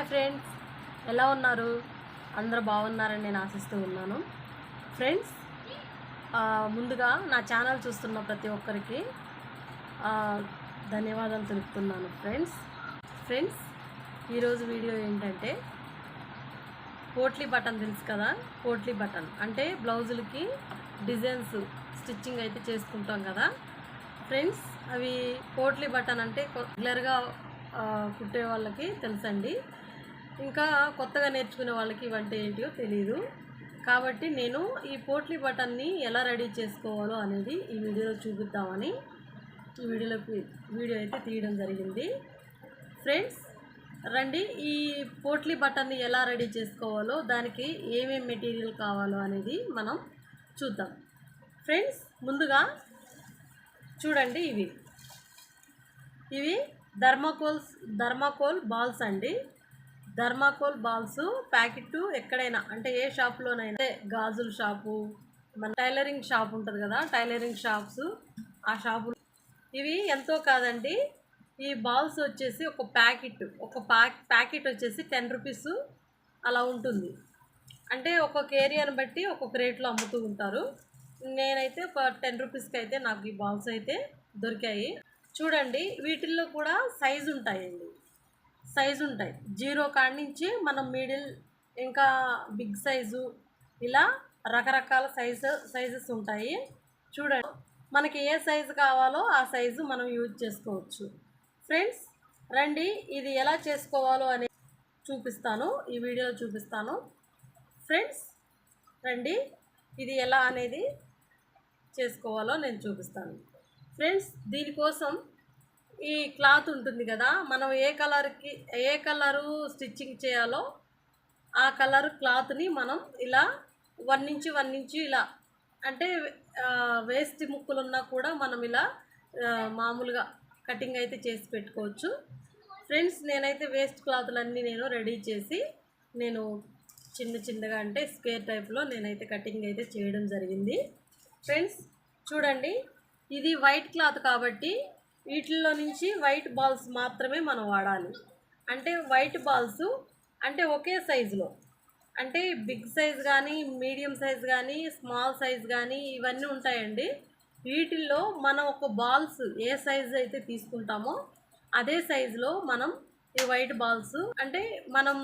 Friends, ఎలా ఉన్నారు? అందరూ బాగున్నారని నేను ఆశిస్తూ ఉన్నాను. ఫ్రెండ్స్, ముందుగా నా ఛానల్ చూస్తున్న ప్రతి ఒక్కరికి ధన్యవాదాలు తెలుపుతున్నాను. ఫ్రెండ్స్ ఈరోజు వీడియో ఏంటంటే, పోట్లీ బటన్ తెలుసు కదా. పోట్లీ బటన్ అంటే బ్లౌజులకి డిజైన్స్ స్టిచ్చింగ్ అయితే చేసుకుంటాం కదా ఫ్రెండ్స్. అవి పోట్లీ బటన్ అంటే రెగ్యులర్గా కుట్టే వాళ్ళకి తెలుసండి, ఇంకా కొత్తగా నేర్చుకునే వాళ్ళకి ఇవంటే ఏంటియో తెలియదు. కాబట్టి నేను ఈ పోట్లీ బటన్ని ఎలా రెడీ చేసుకోవాలో అనేది ఈ వీడియోలో చూపిద్దామని ఈ వీడియో అయితే తీయడం జరిగింది. ఫ్రెండ్స్ రండి, ఈ పోట్లీ బటన్ని ఎలా రెడీ చేసుకోవాలో, దానికి ఏమేమి మెటీరియల్ కావాలో అనేది మనం చూద్దాం. ఫ్రెండ్స్ ముందుగా చూడండి, ఇవి ధర్మాకోల్ బాల్స్ అండి. ధర్మాకోల్ బాల్స్ ప్యాకెట్ ఎక్కడైనా, అంటే ఏ షాప్లోనైనా, గాజుల షాపు, మన టైలరింగ్ షాప్ ఉంటుంది కదా, టైలరింగ్ షాప్స్, ఆ షాపు. ఇవి ఎంతో కాదండి, ఈ బాల్స్ వచ్చేసి ఒక ప్యాకెట్ వచ్చేసి 10 రూపీస్ అలా ఉంటుంది. అంటే ఒక్కొక్క ఏరియాని బట్టి ఒక్కొక్క రేట్లో అమ్ముతూ ఉంటారు. నేనైతే ఒక 10 రూపీస్కి అయితే నాకు ఈ బాల్స్ అయితే దొరికాయి. చూడండి, వీటిల్లో కూడా సైజు ఉంటాయి. 0 కాడి నుంచి మనం మిడిల్, ఇంకా బిగ్ సైజు, ఇలా రకరకాల సైజెస్ ఉంటాయి. చూడండి, మనకి ఏ సైజు కావాలో ఆ సైజు మనం యూజ్ చేసుకోవచ్చు. ఫ్రెండ్స్ రండి, ఇది ఎలా చేసుకోవాలో అనేది చూపిస్తాను, ఈ వీడియోలో చూపిస్తాను. ఫ్రెండ్స్ రండి, ఇది ఎలా అనేది చేసుకోవాలో నేను చూపిస్తాను. ఫ్రెండ్స్ దీనికోసం ఈ క్లాత్ ఉంటుంది కదా, మనం ఏ కలరు స్టిచ్చింగ్ చేయాలో ఆ కలర్ క్లాత్ని మనం ఇలా 1 ఇంచు ఇలా, అంటే వేస్ట్ ముక్కలున్నా కూడా మనం ఇలా మామూలుగా కటింగ్ అయితే చేసి పెట్టుకోవచ్చు. ఫ్రెండ్స్ నేనైతే వేస్ట్ క్లాతులన్నీ నేను రెడీ చేసి, నేను చిన్నగా అంటే స్క్వేర్ టైప్లో నేనైతే కటింగ్ అయితే చేయడం జరిగింది. ఫ్రెండ్స్ చూడండి, ఇది వైట్ క్లాత్ కాబట్టి వీటిల్లో నుంచి వైట్ బాల్స్ మాత్రమే మనం వాడాలి. అంటే వైట్ బాల్స్ అంటే ఒకే సైజులో, అంటే బిగ్ సైజ్ కానీ, మీడియం సైజ్ కానీ, స్మాల్ సైజ్ కానీ ఇవన్నీ ఉంటాయండి. వీటిల్లో మనం ఒక బాల్స్ ఏ సైజు అయితే తీసుకుంటామో అదే సైజులో మనం ఈ వైట్ బాల్స్, అంటే మనం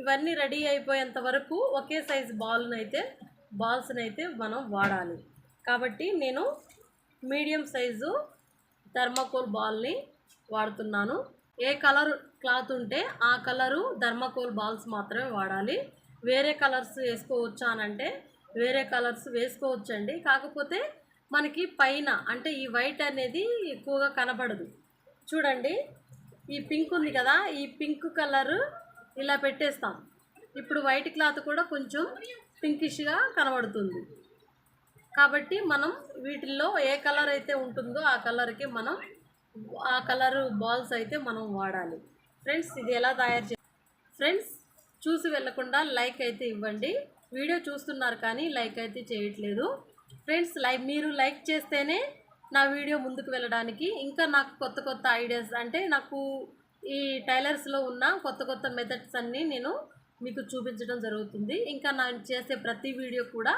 ఇవన్నీ రెడీ అయిపోయేంత వరకు ఒకే సైజు బాల్స్ని అయితే మనం వాడాలి. కాబట్టి నేను మీడియం సైజు థర్మాకోల్ బాల్ని వాడుతున్నాను. ఏ కలర్ క్లాత్ ఉంటే ఆ కలరు థర్మాకోల్ బాల్స్ మాత్రమే వాడాలి. వేరే కలర్స్ వేసుకోవచ్చా అని అంటే వేరే కలర్స్ వేసుకోవచ్చండి. కాకపోతే మనకి పైన, అంటే ఈ వైట్ అనేది ఎక్కువగా కనబడదు. చూడండి, ఈ పింక్ ఉంది కదా, ఈ పింక్ కలరు ఇలా పెట్టేస్తాం. ఇప్పుడు వైట్ క్లాత్ కూడా కొంచెం పింకిష్గా కనబడుతుంది. కాబట్టి మనం వీటిల్లో ఏ కలర్ అయితే ఉంటుందో ఆ కలర్కి మనం ఆ కలరు బాల్స్ అయితే మనం వాడాలి. ఫ్రెండ్స్ ఇది ఎలా తయారు ఫ్రెండ్స్ చూసి వెళ్ళకుండా లైక్ అయితే ఇవ్వండి. వీడియో చూస్తున్నారు కానీ లైక్ అయితే చేయట్లేదు. ఫ్రెండ్స్ మీరు లైక్ చేస్తేనే నా వీడియో ముందుకు వెళ్ళడానికి, ఇంకా నాకు కొత్త ఐడియాస్, అంటే నాకు ఈ టైలర్స్లో ఉన్న కొత్త మెథడ్స్ అన్నీ నేను మీకు చూపించడం జరుగుతుంది. ఇంకా నేను చేసే ప్రతి వీడియో కూడా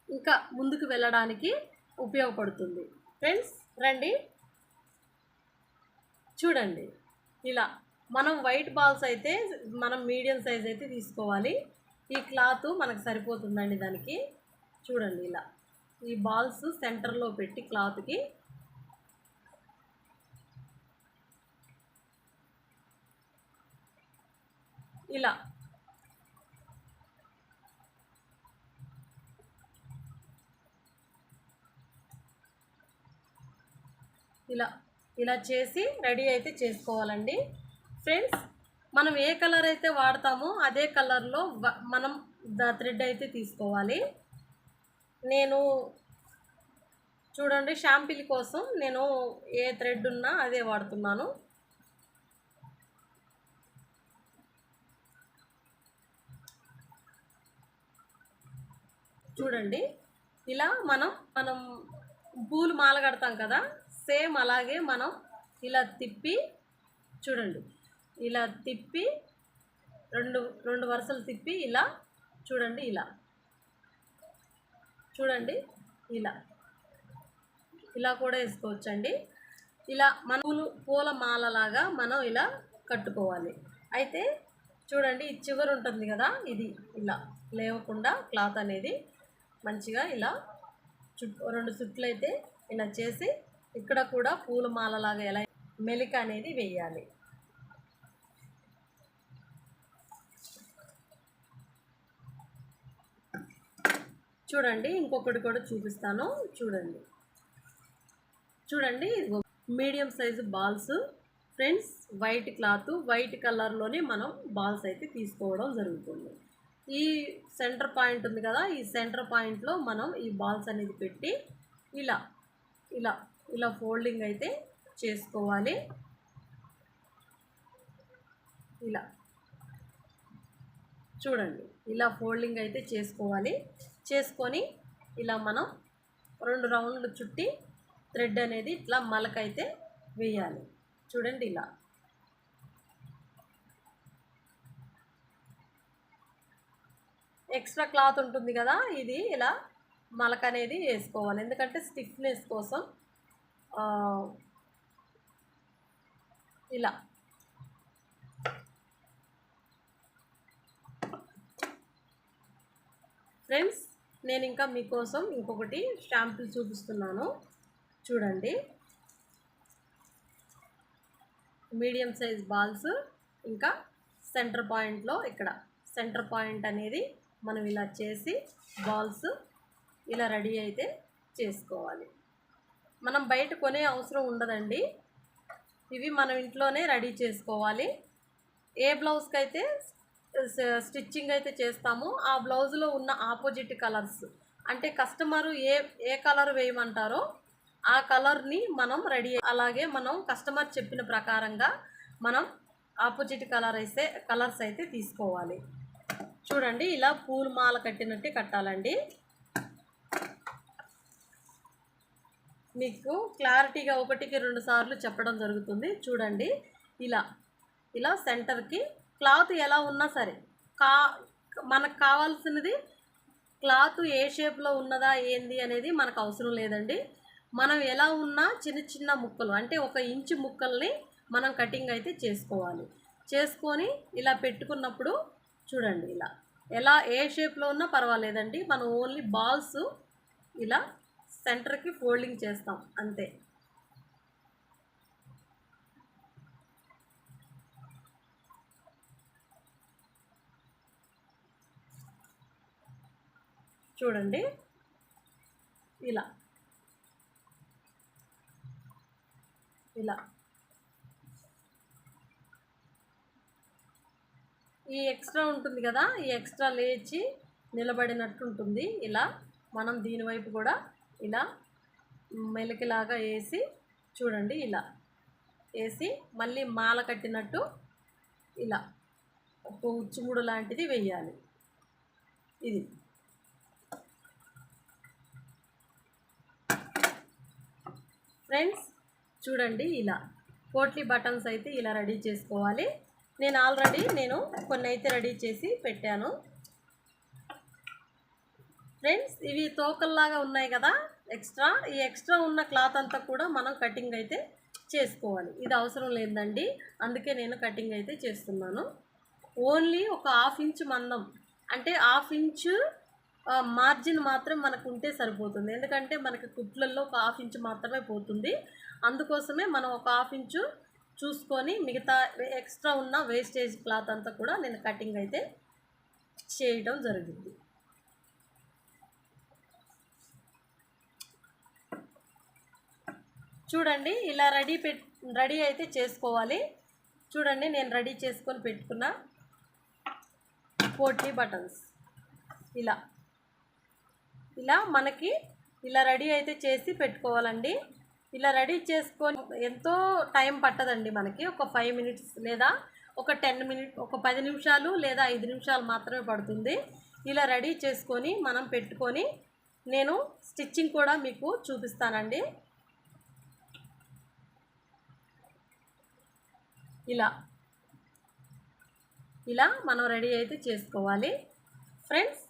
ఇంకా ముందుకు వెళ్ళడానికి ఉపయోగపడుతుంది. ఫ్రెండ్స్ రండి, చూడండి, ఇలా మనం వైట్ బాల్స్ అయితే మనం మీడియం సైజ్ అయితే తీసుకోవాలి. ఈ క్లాత్ మనకు సరిపోతుందండి దానికి. చూడండి, ఇలా ఈ బాల్స్ సెంటర్లో పెట్టి క్లాత్కి ఇలా ఇలా చేసి రెడీ అయితే చేసుకోవాలండి. ఫ్రెండ్స్ మనం ఏ కలర్ అయితే వాడతామో అదే కలర్లో మనం థ్రెడ్ అయితే తీసుకోవాలి. నేను చూడండి, షాంపిల్ కోసం నేను ఏ థ్రెడ్ ఉన్నా అదే వాడుతున్నాను. చూడండి, ఇలా మనం పూలు మాల కడతాం కదా, సేమ్ అలాగే మనం ఇలా తిప్పి, చూడండి ఇలా తిప్పి రెండు వరుసలు తిప్పి ఇలా చూడండి, చూడండి ఇలా కూడా వేసుకోవచ్చండి. ఇలా మన పూల మాలలాగా మనం ఇలా కట్టుకోవాలి. అయితే చూడండి, ఈ చివరి ఉంటుంది కదా, ఇది ఇలా లేవకుండా క్లాత్ అనేది మంచిగా ఇలా రెండు చుట్లు అయితే ఇలా చేసి ఇక్కడ కూడా పూల మాలలాగా ఎలా మెలిక అనేది వేయాలి. చూడండి, ఇంకొకటి కూడా చూపిస్తాను. చూడండి medium size balls friends. White cloth, white కలర్లోనే మనం బాల్స్ అయితే తీసుకోవడం జరుగుతుంది. ఈ సెంటర్ పాయింట్ ఉంది కదా, ఈ సెంటర్ పాయింట్లో మనం ఈ బాల్స్ అనేది పెట్టి ఇలా ఫోల్డింగ్ అయితే చేసుకోవాలి. ఇలా చూడండి, ఇలా ఫోల్డింగ్ అయితే చేసుకోవాలి. చేసుకొని ఇలా మనం 2 రౌండ్లు చుట్టి థ్రెడ్ అనేది ఇట్లా మలకైతే వేయాలి. చూడండి, ఇలా ఎక్స్ట్రా క్లాత్ ఉంటుంది కదా, ఇది ఇలా మలక అనేది వేసుకోవాలి. ఎందుకంటే స్టిఫ్నెస్ కోసం ఇలా ఫ్రెండ్స్. నేను ఇంకా మీకోసం ఇంకొకటి షాంపుల్ చూపిస్తున్నాను. చూడండి, మీడియం సైజ్ బాల్స్, ఇంకా సెంటర్ పాయింట్లో ఇక్కడ సెంటర్ పాయింట్ అనేది మనం ఇలా చేసి బాల్స్ ఇలా రెడీ అయితే చేసుకోవాలి. మనం బయట కొనే అవసరం ఉండదండి, ఇవి మనం ఇంట్లోనే రెడీ చేసుకోవాలి. ఏ బ్లౌజ్కి అయితే స్టిచ్చింగ్ అయితే చేస్తామో ఆ బ్లౌజ్లో ఉన్న ఆపోజిట్ కలర్స్, అంటే కస్టమరు ఏ కలర్ వేయమంటారో ఆ కలర్ని మనం రెడీ, అలాగే మనం కస్టమర్ చెప్పిన ప్రకారంగా మనం ఆపోజిట్ కలర్స్ అయితే తీసుకోవాలి. చూడండి, ఇలా పూల మాల కట్టినట్టే కట్టాలండి. మీకు క్లారిటీగా 1కి 2 సార్లు చెప్పడం జరుగుతుంది. చూడండి, ఇలా సెంటర్కి క్లాత్ ఎలా ఉన్నా సరే, మనకు కావాల్సినది క్లాత్ ఏ షేప్లో ఉన్నదా ఏంది అనేది మనకు అవసరం లేదండి. మనం ఎలా ఉన్నా చిన్న చిన్న ముక్కలు, అంటే 1 ఇంచు ముక్కల్ని మనం కటింగ్ అయితే చేసుకోవాలి. చేసుకొని ఇలా పెట్టుకున్నప్పుడు చూడండి, ఎలా ఏ షేప్లో ఉన్నా పర్వాలేదండి. మనం ఓన్లీ బాల్స్ ఇలా సెంటర్కి ఫోల్డింగ్ చేస్తాం అంతే. చూడండి, ఇలా ఈ ఎక్స్ట్రా ఉంటుంది కదా, ఈ ఎక్స్ట్రా లేచి నిలబడినట్టు ఉంటుంది. ఇలా మనం దీనివైపు కూడా ఇలా మెలికలాగా వేసి చూడండి, ఇలా వేసి మళ్ళీ మాల కట్టినట్టు ఇలా ఒక ఉచ్చుముడు లాంటిది వేయాలి. ఇది ఫ్రెండ్స్. చూడండి, ఇలా పోట్లీ బటన్స్ అయితే ఇలా రెడీ చేసుకోవాలి. నేను కొన్ని అయితే రెడీ చేసి పెట్టాను ఫ్రెండ్స్. ఇవి తోకల్లాగా ఉన్నాయి కదా ఈ ఎక్స్ట్రా ఉన్న క్లాత్ అంతా కూడా మనం కటింగ్ అయితే చేసుకోవాలి. ఇది అవసరం లేదండి, అందుకే నేను కటింగ్ అయితే చేస్తున్నాను. ఓన్లీ ఒక 1/2 ఇంచు మందం, అంటే 1/2 ఇంచు మార్జిన్ మాత్రం మనకు ఉంటే సరిపోతుంది. ఎందుకంటే మనకి కుట్లల్లో ఒక 1/2 ఇంచు మాత్రమే పోతుంది. అందుకోసమే మనం ఒక 1/2 ఇంచు చూసుకొని మిగతా ఎక్స్ట్రా ఉన్న వేస్టేజ్ క్లాత్ అంతా కూడా నేను కటింగ్ అయితే చేయడం జరిగింది. చూడండి, ఇలా రెడీ అయితే చేసుకోవాలి. చూడండి, నేను రెడీ చేసుకొని పెట్టుకున్న పోట్లీ బటన్స్ ఇలా మనకి ఇలా రెడీ అయితే చేసి పెట్టుకోవాలండి. ఇలా రెడీ చేసుకొని ఎంతో టైం పట్టదండి మనకి. ఒక 5 మినిట్స్ లేదా ఒక 10 మినిట్స్, ఒక 10 నిమిషాలు లేదా 5 నిమిషాలు మాత్రమే పడుతుంది. ఇలా రెడీ చేసుకొని మనం పెట్టుకొని నేను స్టిచ్చింగ్ కూడా మీకు చూపిస్తానండి. ఇలా ఇలా మనం రెడీ అయితే చేసుకోవాలి ఫ్రెండ్స్.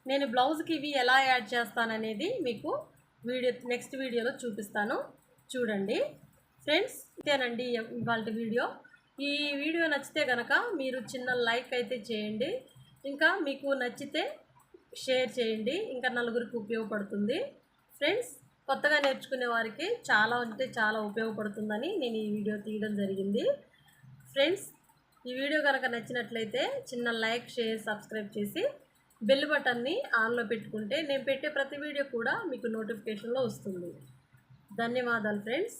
నేను బ్లౌజ్కి ఇవి ఎలా యాడ్ చేస్తాననేది మీకు నెక్స్ట్ వీడియోలో చూపిస్తాను, చూడండి ఫ్రెండ్స్. ఇదేనండి ఇవాళ వీడియో. ఈ వీడియో నచ్చితే కనుక మీరు చిన్న లైక్ అయితే చేయండి, ఇంకా మీకు నచ్చితే షేర్ చేయండి, ఇంకా నలుగురికి ఉపయోగపడుతుంది ఫ్రెండ్స్. కొత్తగా నేర్చుకునే వారికి చాలా అంటే చాలా ఉపయోగపడుతుందని నేను ఈ వీడియో తీయడం జరిగింది ఫ్రెండ్స్. ఈ వీడియో కనుక నచ్చినట్లయితే చిన్న లైక్, షేర్, సబ్స్క్రైబ్ చేసి బెల్ బటన్ని ఆన్లో పెట్టుకుంటే నేను పెట్టే ప్రతి వీడియో కూడా మీకు నోటిఫికేషన్లో వస్తుంది. ధన్యవాదాలు ఫ్రెండ్స్.